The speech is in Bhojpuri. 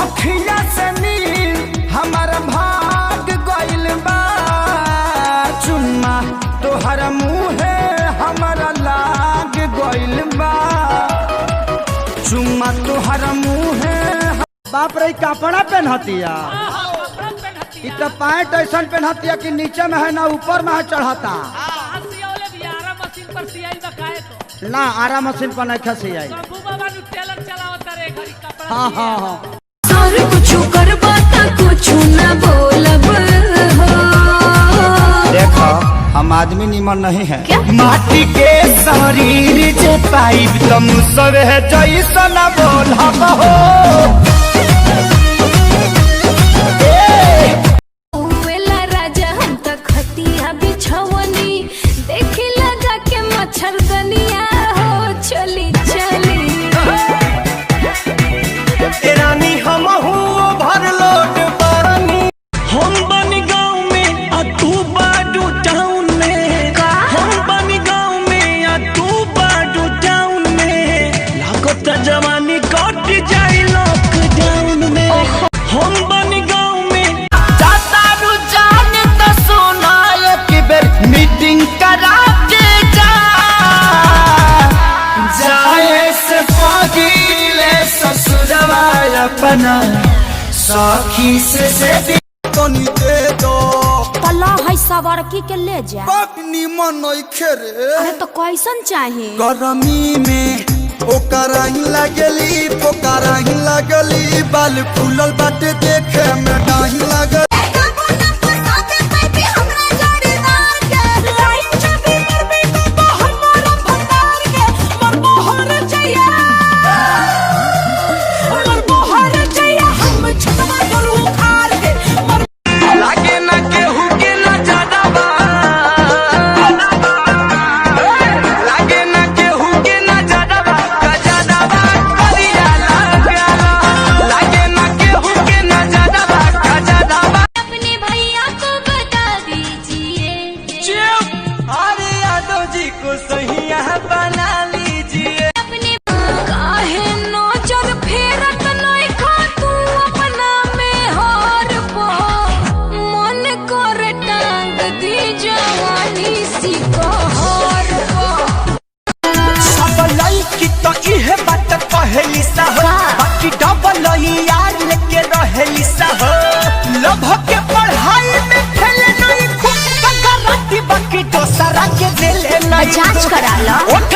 अखिया से नील हमार भाग गइल बा चुम्मा तोहर मुँहे हमारा लाग गइल बा चुम्मा तोहर मुँहे। बाप रे कपड़ा पहनतिया तो पैंट ऐसा पहनतिया कि नीचे में है ना ऊपर में है चढ़ता ना आरा मशीन पर नहीं खसी आई। हाँ हाँ हाँ कुछ न बोलब हो। देखो हम आदमी निमन नहीं है क्या? माटी के शरीर जे पाइब तुम सब है जैसा न बोलब हो। राजा हम तक खतिया बिछवनी देखी लगा के मच्छरदनिया हो चली चली रानी हम भरलोट बरनी हम बनी गाँव में आ तू बाडू टाउन में हम बनी गाँव में आ तू बाडू टाउन में लागत जवानी कट जाए लॉकडाउन में हम बनी गाँव में जाता रुझान तो सोना एक बेर मीटिंग करा के जाए से पगीले ससुरवा अपना सखी से तनी दे दो तला है सवारकी के ले जा पत्नी मन खेरे। अरे तो कैसन चाहिए गरमी में ओकरा ही लगली बाल फूलल बाटे देखे में डाही लगल। बना लीजिए काहे नजर फेरत नहीं खा तू अपना में हार पो मन कर टांग दी जवानी सी कहर पो सब लड़की तो इहे बात कहली सा हो बाकी डबल यार लेके रहेली सा हो लभ के पढ़ाई में फेल नहीं खूब गलती बाकी दोसरा के दिले नहीं जांच करा लो ओठ